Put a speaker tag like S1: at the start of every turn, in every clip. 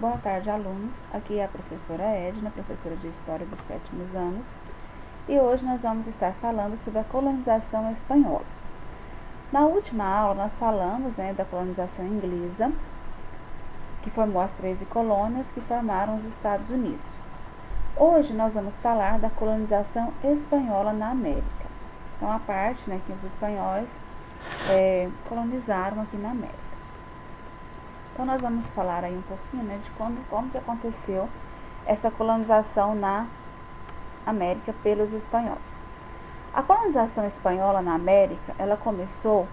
S1: Boa tarde, alunos. Aqui é a professora Edna, professora de História dos 7º anos. E hoje nós vamos estar falando sobre a colonização espanhola. Na última aula nós falamos da colonização inglesa, que formou as 13 colônias que formaram os Estados Unidos. Hoje nós vamos falar da colonização espanhola na América. Então a parte que os espanhóis colonizaram aqui na América. Então nós vamos falar aí um pouquinho de como que aconteceu essa colonização na América pelos espanhóis. A colonização espanhola na América, ela começou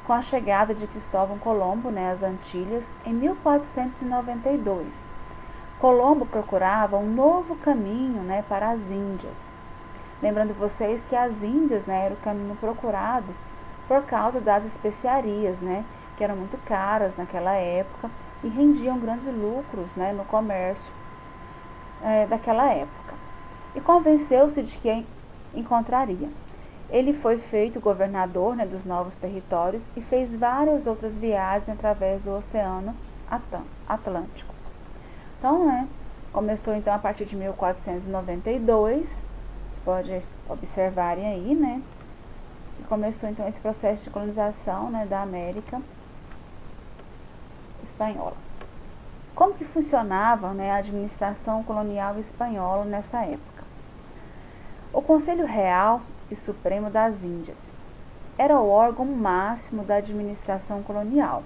S1: com a chegada de Cristóvão Colombo às Antilhas em 1492. Colombo procurava um novo caminho para as Índias. Lembrando vocês que as Índias era o caminho procurado por causa das especiarias, que eram muito caras naquela época e rendiam grandes lucros no comércio daquela época. E convenceu-se de que encontraria. Ele foi feito governador dos novos territórios e fez várias outras viagens através do Oceano Atlântico. Então, começou então a partir de 1492, vocês podem observarem aí, e começou então esse processo de colonização da América espanhola. Como que funcionava a administração colonial espanhola nessa época? O Conselho Real e Supremo das Índias era o órgão máximo da administração colonial.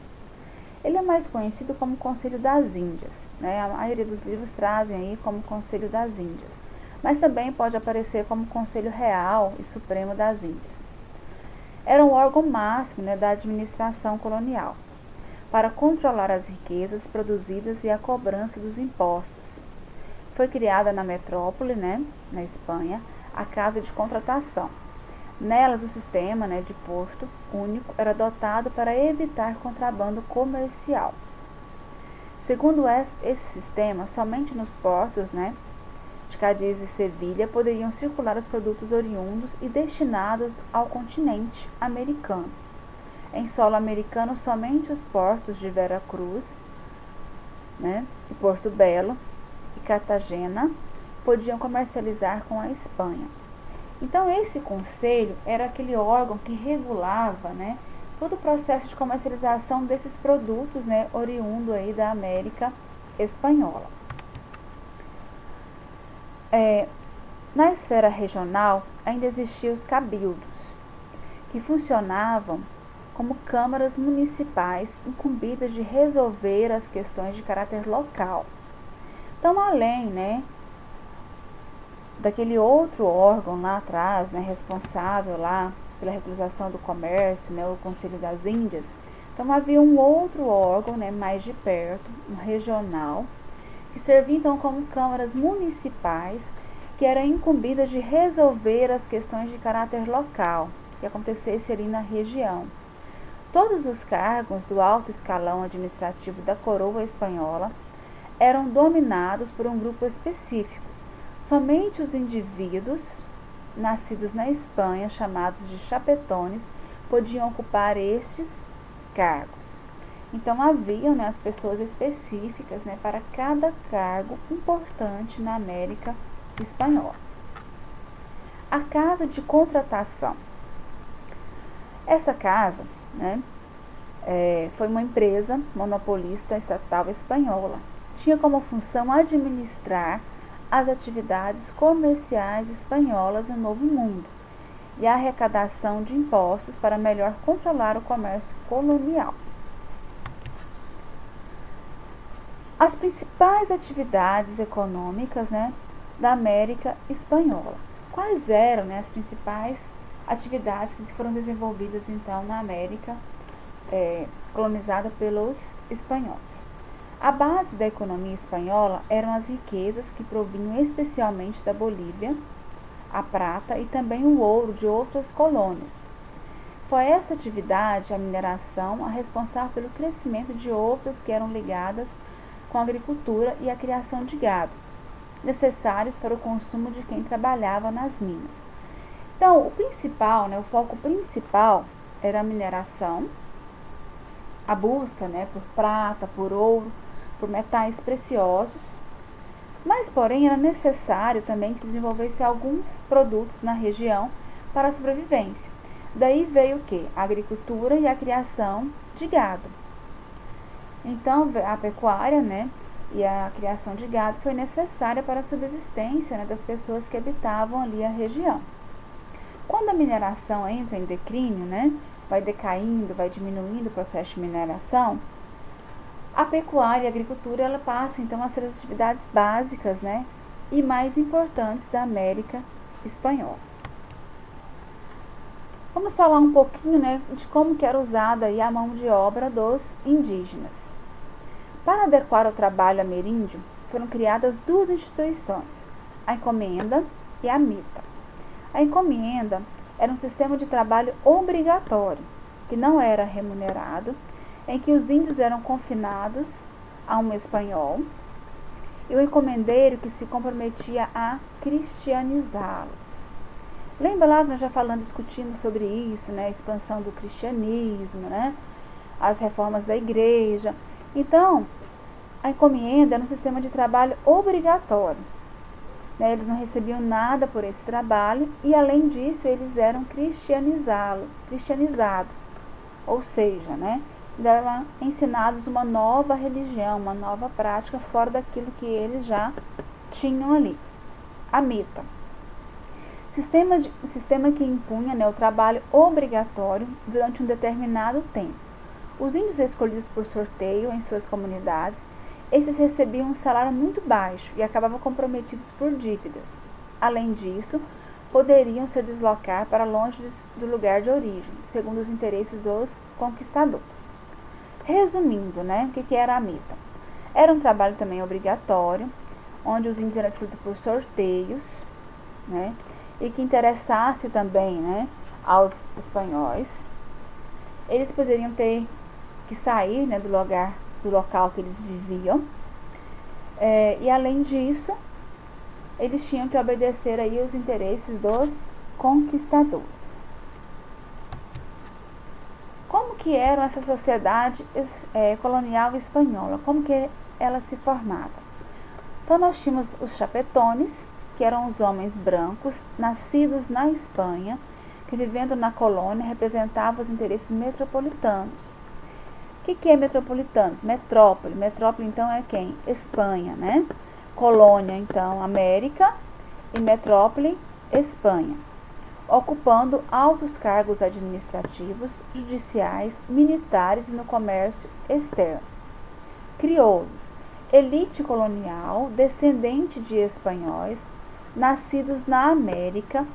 S1: Ele é mais conhecido como Conselho das Índias, A maioria dos livros trazem aí como Conselho das Índias, mas também pode aparecer como Conselho Real e Supremo das Índias. Era um órgão máximo da administração colonial, para controlar as riquezas produzidas e a cobrança dos impostos. Foi criada na metrópole, na Espanha, a Casa de Contratação. Nelas, o sistema de porto único era dotado para evitar contrabando comercial. Segundo esse sistema, somente nos portos de Cádiz e Sevilha poderiam circular os produtos oriundos e destinados ao continente americano. Em solo americano, somente os portos de Veracruz, e Porto Belo e Cartagena podiam comercializar com a Espanha. Então, esse conselho era aquele órgão que regulava todo o processo de comercialização desses produtos oriundo aí da América espanhola. Na esfera regional, ainda existiam os cabildos, que funcionavam como câmaras municipais incumbidas de resolver as questões de caráter local. Então, além daquele outro órgão lá atrás, responsável lá pela regularização do comércio, o Conselho das Índias, então havia um outro órgão mais de perto, um regional, que servia então como câmaras municipais, que eram incumbidas de resolver as questões de caráter local, que acontecesse ali na região. Todos os cargos do alto escalão administrativo da coroa espanhola eram dominados por um grupo específico. Somente os indivíduos nascidos na Espanha, chamados de chapetones, podiam ocupar estes cargos. Então, haviam as pessoas específicas para cada cargo importante na América espanhola. A Casa de Contratação. Essa casa foi uma empresa monopolista estatal espanhola. Tinha como função administrar as atividades comerciais espanholas no Novo Mundo e a arrecadação de impostos para melhor controlar o comércio colonial. As principais atividades econômicas da América espanhola. Quais eram as principais atividades que foram desenvolvidas então na América colonizada pelos espanhóis? A base da economia espanhola eram as riquezas que provinham especialmente da Bolívia, a prata e também o ouro de outras colônias. Foi esta atividade, a mineração, a responsável pelo crescimento de outras que eram ligadas com a agricultura e a criação de gado, necessários para o consumo de quem trabalhava nas minas. Então, o foco principal era a mineração, a busca por prata, por ouro, por metais preciosos, mas porém era necessário também que desenvolvesse alguns produtos na região para a sobrevivência. Daí veio o que? A agricultura e a criação de gado. Então a pecuária, né, e a criação de gado foi necessária para a subsistência, né, das pessoas que habitavam ali a região. Quando a mineração entra em declínio, né, vai decaindo, vai diminuindo o processo de mineração, a pecuária e a agricultura ela passa então a ser as atividades básicas, né, e mais importantes da América Espanhola. Vamos falar um pouquinho, né, de como que era usada aí a mão de obra dos indígenas. Para adequar o trabalho ameríndio, foram criadas duas instituições, a encomenda e a mita. A encomenda era um sistema de trabalho obrigatório, que não era remunerado, em que os índios eram confinados a um espanhol, e o encomendeiro que se comprometia a cristianizá-los. Lembra lá que nós já discutimos sobre isso, né? A expansão do cristianismo, né? As reformas da igreja. Então, a encomenda era um sistema de trabalho obrigatório. Né? Eles não recebiam nada por esse trabalho e, além disso, eles eram cristianizados. Ou seja, né? Eram ensinados uma nova religião, uma nova prática fora daquilo que eles já tinham ali. A mita. Sistema que impunha, né, o trabalho obrigatório durante um determinado tempo. Os índios escolhidos por sorteio em suas comunidades, esses recebiam um salário muito baixo e acabavam comprometidos por dívidas. Além disso, poderiam se deslocar para longe do lugar de origem, segundo os interesses dos conquistadores. Resumindo, né, o que era a mita? Era um trabalho também obrigatório, onde os índios eram escolhidos por sorteios, né, e que interessasse também, né, aos espanhóis. Eles poderiam ter que sair, né, do local que eles viviam, e além disso, eles tinham que obedecer aí os interesses dos conquistadores. Como que era essa sociedade colonial espanhola? Como que ela se formava? Então nós tínhamos os chapetones, que eram os homens brancos, nascidos na Espanha, que vivendo na colônia representavam os interesses metropolitanos. O que é metropolitanos? Metrópole. Metrópole, então, é quem? Espanha, né? Colônia, então, América, e metrópole, Espanha. Ocupando altos cargos administrativos, judiciais, militares e no comércio externo. Crioulos. Elite colonial, descendente de espanhóis, nascidos na América,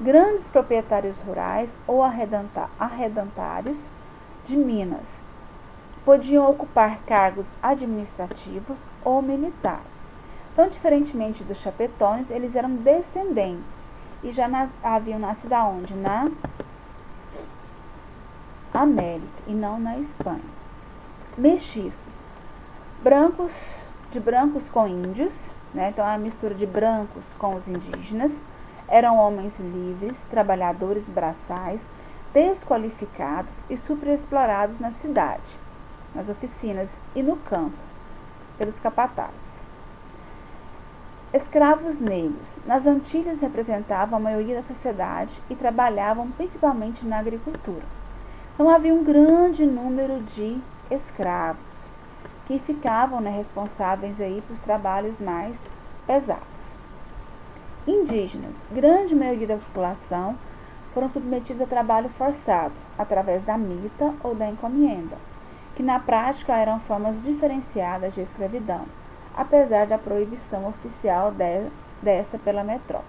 S1: grandes proprietários rurais ou arrendatários de minas. Podiam ocupar cargos administrativos ou militares. Então, diferentemente dos chapetones, eles eram descendentes e já haviam nascido aonde? Na América e não na Espanha. Mestiços. De brancos com índios, né? Então, a mistura de brancos com os indígenas. Eram homens livres, trabalhadores braçais, desqualificados e superexplorados na cidade, nas oficinas e no campo, pelos capatazes. Escravos negros. Nas Antilhas representavam a maioria da sociedade e trabalhavam principalmente na agricultura. Então, havia um grande número de escravos que ficavam, né, responsáveis aí pelos trabalhos mais pesados. Indígenas. Grande maioria da população foram submetidos a trabalho forçado, através da mita ou da encomenda, que na prática eram formas diferenciadas de escravidão, apesar da proibição oficial desta pela metrópole.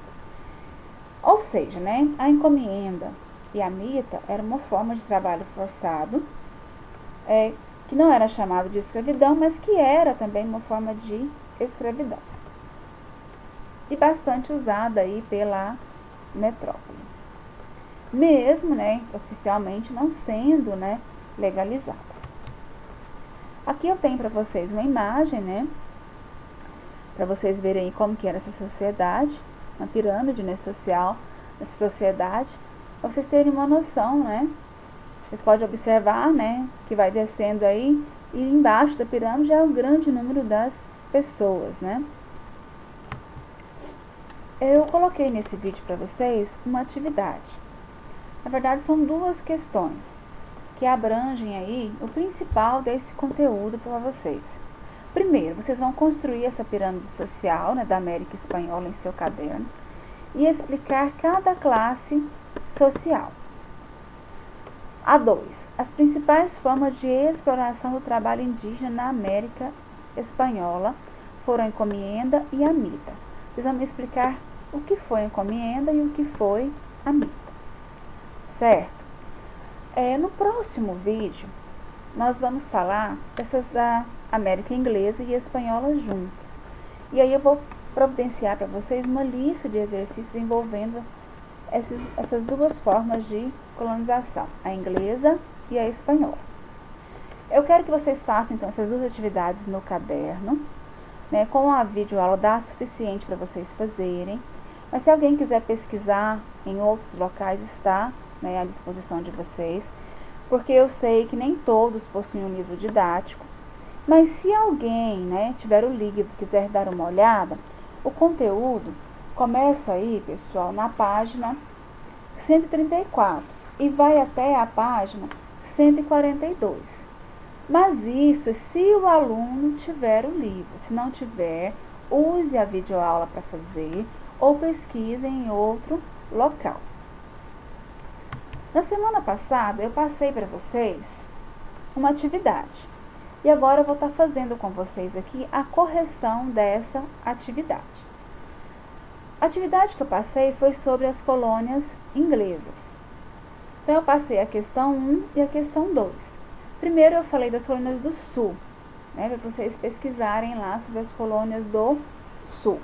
S1: Ou seja, né, a encomenda e a mita era uma forma de trabalho forçado, que não era chamado de escravidão, mas que era também uma forma de escravidão. E bastante usada aí pela metrópole. Mesmo, né, oficialmente não sendo, né, legalizada. Aqui eu tenho para vocês uma imagem, né, para vocês verem como que era essa sociedade, uma pirâmide, né, social, essa sociedade, para vocês terem uma noção, né. Vocês podem observar, né, que vai descendo aí E embaixo da pirâmide é o grande número das pessoas, né? Eu coloquei nesse vídeo para vocês uma atividade. Na verdade, são duas questões que abrangem aí o principal desse conteúdo para vocês. Primeiro, vocês vão construir essa pirâmide social, né, da América Espanhola em seu caderno e explicar cada classe social. A2. As principais formas de exploração do trabalho indígena na América Espanhola foram a encomienda e a mita. Vocês vão me explicar o que foi a encomienda e o que foi a mita. Certo? No próximo vídeo, nós vamos falar dessas da América Inglesa e Espanhola juntos. E aí eu vou providenciar para vocês uma lista de exercícios envolvendo essas duas formas de colonização, a inglesa e a espanhola. Eu quero que vocês façam, então, essas duas atividades no caderno, né, com a videoaula dá suficiente para vocês fazerem. Mas se alguém quiser pesquisar em outros locais, está, né, à disposição de vocês, porque eu sei que nem todos possuem um livro didático, mas se alguém, né, tiver o livro e quiser dar uma olhada, o conteúdo começa aí, pessoal, na página 134 e vai até a página 142. Mas isso é se o aluno tiver o livro. Se não tiver, use a videoaula para fazer ou pesquise em outro local. Na semana passada, eu passei para vocês uma atividade. E agora eu vou estar fazendo com vocês aqui a correção dessa atividade. A atividade que eu passei foi sobre as colônias inglesas. Então, eu passei a questão 1 e a questão 2. Primeiro, eu falei das colônias do Sul, né, para vocês pesquisarem lá sobre as colônias do Sul.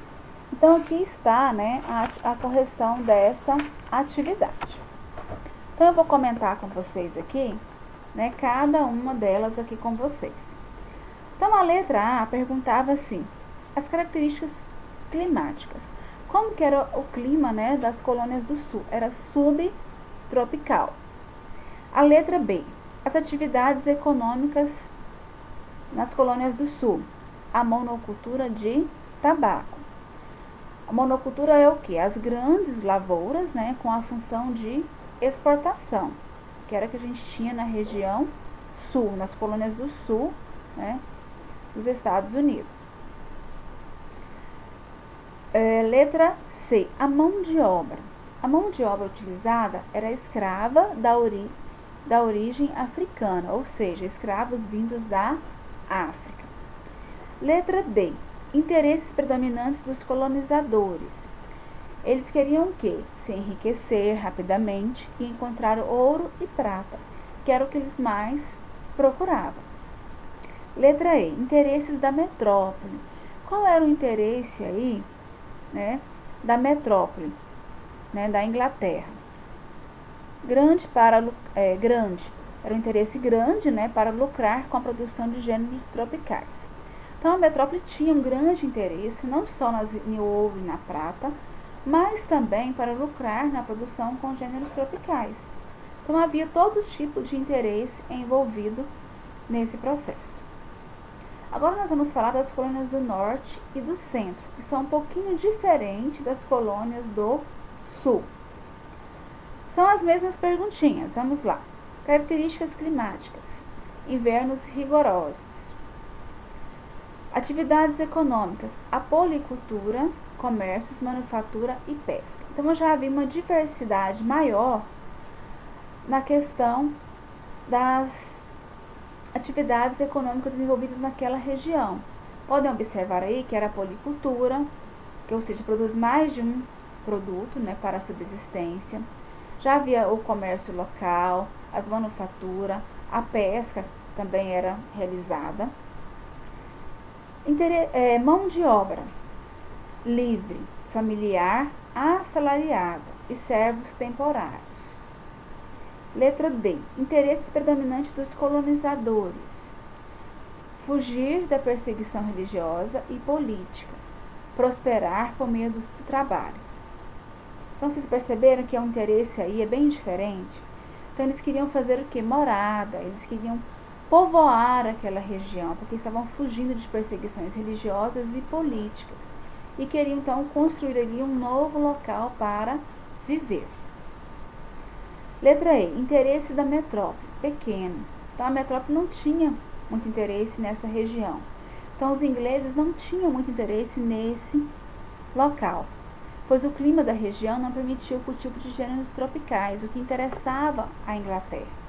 S1: Então, aqui está, né, a correção dessa atividade. Então, eu vou comentar com vocês aqui, né, cada uma delas aqui com vocês. Então, a letra A perguntava assim, as características climáticas. Como que era o clima, né, das colônias do Sul? Era subtropical. A letra B, as atividades econômicas nas colônias do Sul. A monocultura de tabaco. A monocultura é o que? As grandes lavouras, né, com a função de exportação, que era que a gente tinha na região sul, nas colônias do sul, né, dos Estados Unidos. Letra C, a mão de obra. A mão de obra utilizada era escrava da origem africana, ou seja, escravos vindos da África. Letra D, interesses predominantes dos colonizadores. Eles queriam o quê? Se enriquecer rapidamente e encontrar ouro e prata, que era o que eles mais procuravam. Letra E, interesses da metrópole. Qual era o interesse aí, né, da metrópole, né, da Inglaterra? Era um interesse grande, né, para lucrar com a produção de gêneros tropicais. Então, a metrópole tinha um grande interesse, não só no ouro e na prata, mas também para lucrar na produção com gêneros tropicais. Então, havia todo tipo de interesse envolvido nesse processo. Agora nós vamos falar das colônias do norte e do centro, que são um pouquinho diferentes das colônias do sul. São as mesmas perguntinhas, vamos lá. Características climáticas. Invernos rigorosos. Atividades econômicas. A policultura, comércios, manufatura e pesca. Então, eu já vi uma diversidade maior na questão das atividades econômicas desenvolvidas naquela região. Podem observar aí que era a policultura, que ou seja, produz mais de um produto, né, para a subsistência. Já havia o comércio local, as manufaturas, a pesca também era realizada. Mão de obra livre, familiar, assalariada e servos temporários. Letra D. Interesses predominantes dos colonizadores. Fugir da perseguição religiosa e política. Prosperar por meio do trabalho. Então, vocês perceberam que o interesse aí é bem diferente? Então, eles queriam fazer o quê? Morada, eles queriam povoar aquela região, porque estavam fugindo de perseguições religiosas e políticas e queriam então construir ali um novo local para viver. Letra E, interesse da metrópole, pequeno. Então a metrópole não tinha muito interesse nessa região. Então os ingleses não tinham muito interesse nesse local, pois o clima da região não permitia o cultivo de gêneros tropicais, o que interessava à Inglaterra.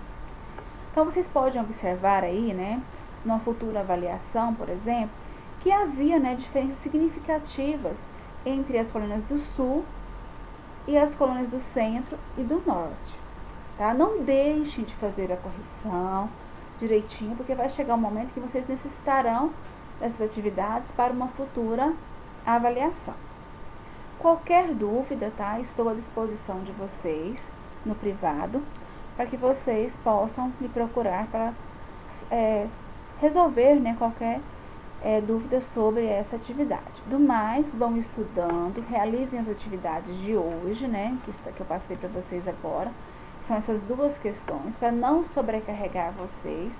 S1: Então vocês podem observar aí, né, numa futura avaliação, por exemplo, que havia, né, diferenças significativas entre as colônias do sul e as colônias do centro e do norte. Tá? Não deixem de fazer a correção direitinho, porque vai chegar um momento que vocês necessitarão dessas atividades para uma futura avaliação. Qualquer dúvida, tá? Estou à disposição de vocês no privado, para que vocês possam me procurar para resolver, né, qualquer dúvida sobre essa atividade. Do mais, vão estudando, realizem as atividades de hoje, né, que eu passei para vocês agora. São essas duas questões, para não sobrecarregar vocês.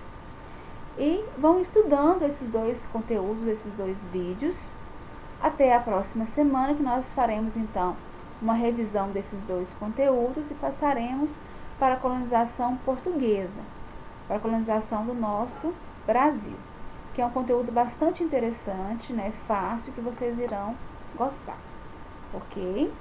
S1: E vão estudando esses dois conteúdos, esses dois vídeos. Até a próxima semana, que nós faremos então uma revisão desses dois conteúdos e passaremos para a colonização portuguesa, para a colonização do nosso Brasil, que é um conteúdo bastante interessante, né, fácil, que vocês irão gostar, ok?